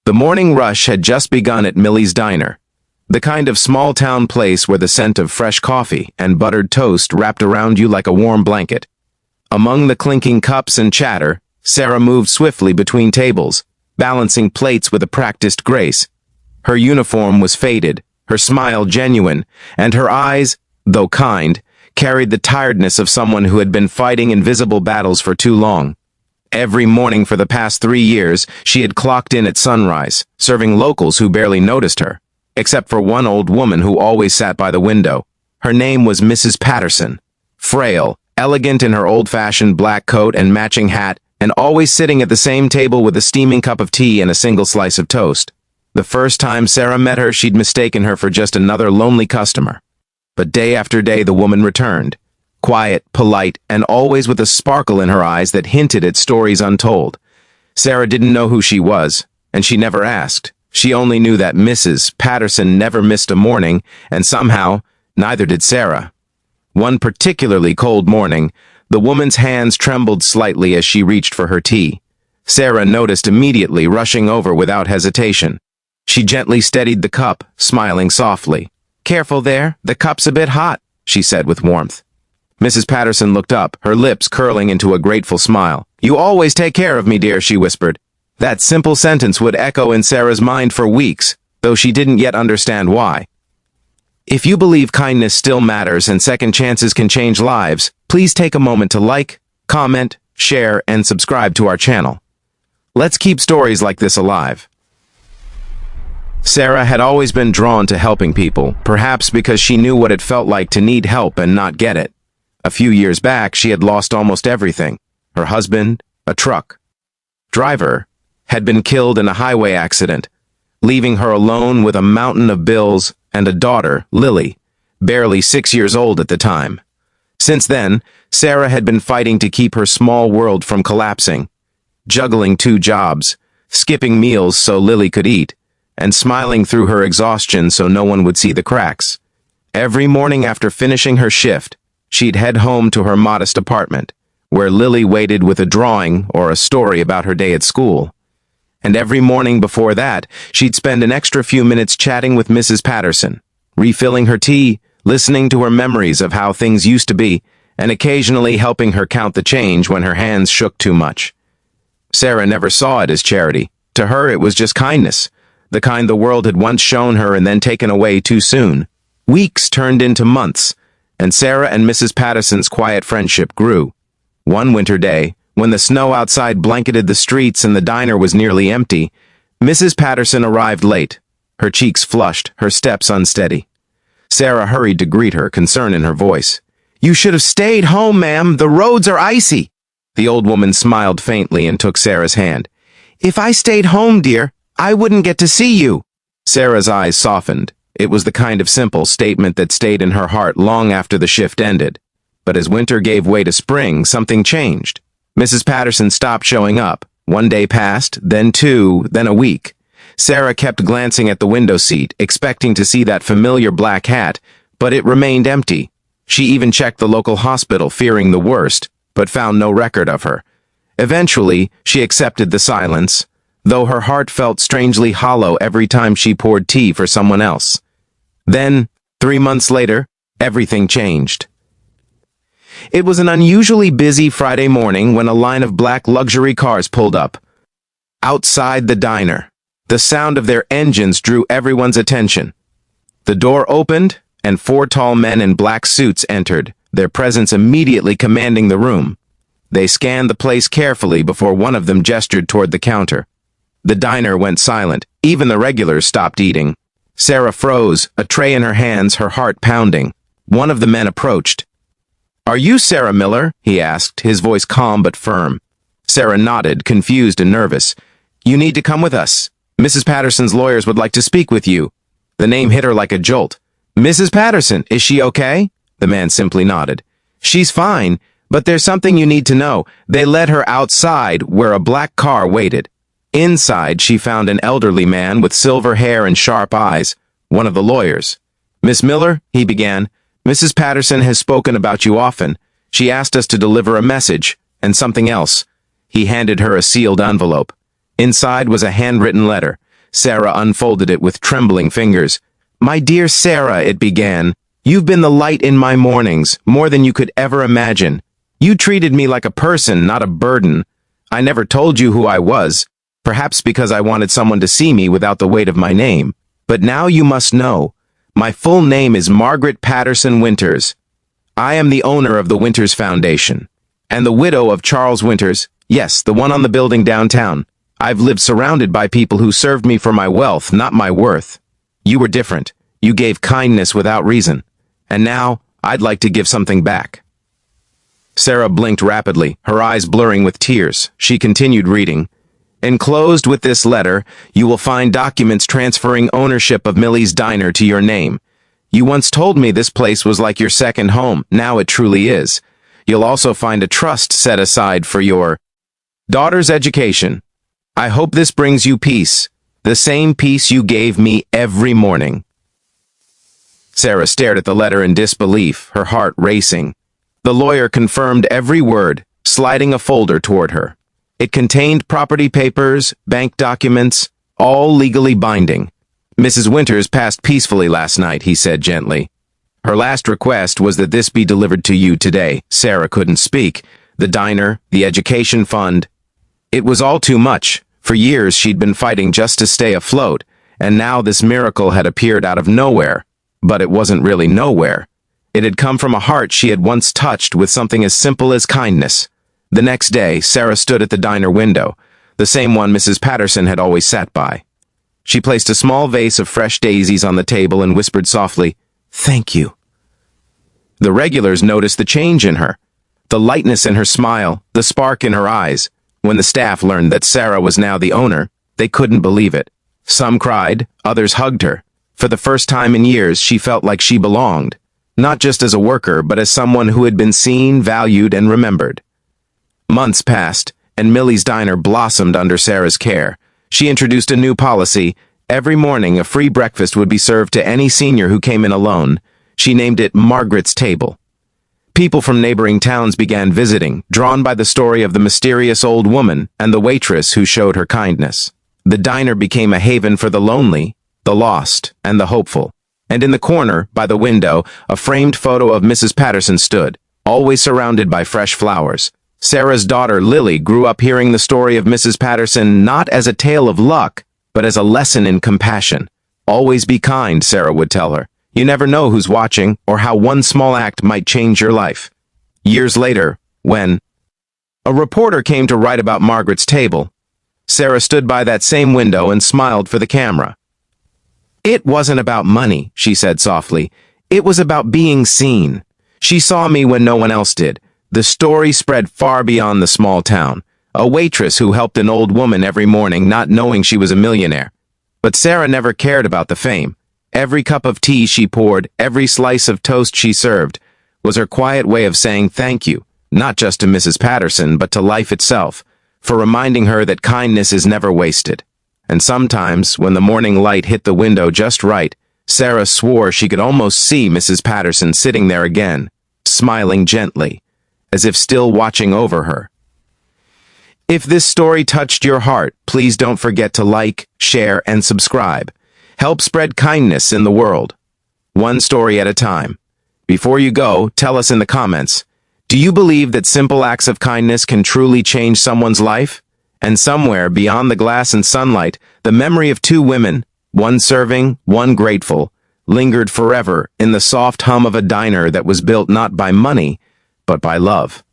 The morning rush had just begun at Millie's Diner, the kind of small-town place where the scent of fresh coffee and buttered toast wrapped around you like a warm blanket. Among the clinking cups and chatter, Sarah moved swiftly between tables, balancing plates with a practiced grace. Her uniform was faded, her smile genuine, and her eyes, though kind, carried the tiredness of someone who had been fighting invisible battles for too long. Every morning for the past 3 years, she had clocked in at sunrise, serving locals who barely noticed her, except for one old woman who always sat by the window. Her name was Mrs. Patterson. Frail, elegant in her old-fashioned black coat and matching hat, and always sitting at the same table with a steaming cup of tea and a single slice of toast. The first time Sarah met her, she'd mistaken her for just another lonely customer. But day after day the woman returned, quiet, polite, and always with a sparkle in her eyes that hinted at stories untold. Sarah didn't know who she was, and she never asked. She only knew that Mrs. Patterson never missed a morning, and somehow, neither did Sarah. One particularly cold morning, the woman's hands trembled slightly as she reached for her tea. Sarah noticed immediately, rushing over without hesitation. She gently steadied the cup, smiling softly. "Careful there, the cup's a bit hot," she said with warmth. Mrs. Patterson looked up, her lips curling into a grateful smile. "You always take care of me, dear," she whispered. That simple sentence would echo in Sarah's mind for weeks, though she didn't yet understand why. If you believe kindness still matters and second chances can change lives, please take a moment to like, comment, share, and subscribe to our channel. Let's keep stories like this alive. Sarah had always been drawn to helping people, perhaps because she knew what it felt like to need help and not get it. A few years back, she had lost almost everything. Her husband, a truck driver, had been killed in a highway accident, leaving her alone with a mountain of bills and a daughter, Lily, barely 6 years old at the time. Since then, Sarah had been fighting to keep her small world from collapsing, juggling 2 jobs, skipping meals so Lily could eat, and smiling through her exhaustion so no one would see the cracks. Every morning after finishing her shift, she'd head home to her modest apartment, where Lily waited with a drawing or a story about her day at school. And every morning before that, she'd spend an extra few minutes chatting with Mrs. Patterson, refilling her tea, listening to her memories of how things used to be, and occasionally helping her count the change when her hands shook too much. Sarah never saw it as charity. To her, it was just kindness, the kind the world had once shown her and then taken away too soon. Weeks turned into months, and Sarah and Mrs. Patterson's quiet friendship grew. One winter day, when the snow outside blanketed the streets and the diner was nearly empty, Mrs. Patterson arrived late, her cheeks flushed, her steps unsteady. Sarah hurried to greet her, concern in her voice. "You should have stayed home, ma'am. The roads are icy." The old woman smiled faintly and took Sarah's hand. "If I stayed home, dear, I wouldn't get to see you." Sarah's eyes softened. It was the kind of simple statement that stayed in her heart long after the shift ended. But as winter gave way to spring, something changed. Mrs. Patterson stopped showing up. 1 day passed, then 2, then a week. Sarah kept glancing at the window seat, expecting to see that familiar black hat, but it remained empty. She even checked the local hospital, fearing the worst, but found no record of her. Eventually, she accepted the silence, though her heart felt strangely hollow every time she poured tea for someone else. Then, 3 months later, everything changed. It was an unusually busy Friday morning when a line of black luxury cars pulled up. Outside the diner, the sound of their engines drew everyone's attention. The door opened, and 4 tall men in black suits entered, their presence immediately commanding the room. They scanned the place carefully before one of them gestured toward the counter. The diner went silent. Even the regulars stopped eating. Sarah froze, a tray in her hands, her heart pounding. One of the men approached. "Are you Sarah Miller?" he asked, his voice calm but firm. Sarah nodded, confused and nervous. "You need to come with us. Mrs. Patterson's lawyers would like to speak with you." The name hit her like a jolt. "Mrs. Patterson, is she okay?" The man simply nodded. "She's fine, but there's something you need to know." They led her outside, where a black car waited. Inside, she found an elderly man with silver hair and sharp eyes, one of the lawyers. "Miss Miller," he began, "Mrs. Patterson has spoken about you often. She asked us to deliver a message, and something else." He handed her a sealed envelope. Inside was a handwritten letter. Sarah unfolded it with trembling fingers. "My dear Sarah," it began, "you've been the light in my mornings, more than you could ever imagine. You treated me like a person, not a burden. I never told you who I was, perhaps because I wanted someone to see me without the weight of my name. But now you must know. My full name is Margaret Patterson Winters. I am the owner of the Winters Foundation, and the widow of Charles Winters, yes, the one on the building downtown. I've lived surrounded by people who served me for my wealth, not my worth. You were different. You gave kindness without reason. And now, I'd like to give something back." Sarah blinked rapidly, her eyes blurring with tears. She continued reading. "Enclosed with this letter, you will find documents transferring ownership of Millie's Diner to your name. You once told me this place was like your second home. Now it truly is. You'll also find a trust set aside for your daughter's education. I hope this brings you peace, the same peace you gave me every morning." Sarah stared at the letter in disbelief, her heart racing. The lawyer confirmed every word, sliding a folder toward her. It contained property papers, bank documents, all legally binding. "Mrs. Winters passed peacefully last night," he said gently. "Her last request was that this be delivered to you today." Sarah couldn't speak. The diner, the education fund. It was all too much. For years she'd been fighting just to stay afloat, and now this miracle had appeared out of nowhere. But it wasn't really nowhere. It had come from a heart she had once touched with something as simple as kindness. The next day, Sarah stood at the diner window, the same one Mrs. Patterson had always sat by. She placed a small vase of fresh daisies on the table and whispered softly, "Thank you." The regulars noticed the change in her, the lightness in her smile, the spark in her eyes. When the staff learned that Sarah was now the owner, they couldn't believe it. Some cried, others hugged her. For the first time in years, she felt like she belonged, not just as a worker, but as someone who had been seen, valued, and remembered. Months passed, and Millie's Diner blossomed under Sarah's care. She introduced a new policy. Every morning, a free breakfast would be served to any senior who came in alone. She named it Margaret's Table. People from neighboring towns began visiting, drawn by the story of the mysterious old woman and the waitress who showed her kindness. The diner became a haven for the lonely, the lost, and the hopeful. And in the corner, by the window, a framed photo of Mrs. Patterson stood, always surrounded by fresh flowers. Sarah's daughter, Lily, grew up hearing the story of Mrs. Patterson not as a tale of luck, but as a lesson in compassion. "Always be kind," Sarah would tell her. "You never know who's watching or how one small act might change your life." Years later, when a reporter came to write about Margaret's Table, Sarah stood by that same window and smiled for the camera. "It wasn't about money," she said softly. "It was about being seen. She saw me when no one else did." The story spread far beyond the small town. A waitress who helped an old woman every morning, not knowing she was a millionaire. But Sarah never cared about the fame. Every cup of tea she poured, every slice of toast she served, was her quiet way of saying thank you, not just to Mrs. Patterson, but to life itself, for reminding her that kindness is never wasted. And sometimes, when the morning light hit the window just right, Sarah swore she could almost see Mrs. Patterson sitting there again, smiling gently, as if still watching over her. If this story touched your heart, please don't forget to like, share, and subscribe. Help spread kindness in the world, one story at a time. Before you go, tell us in the comments, do you believe that simple acts of kindness can truly change someone's life? And somewhere beyond the glass and sunlight, the memory of two women, one serving, one grateful, lingered forever in the soft hum of a diner that was built not by money, but by love.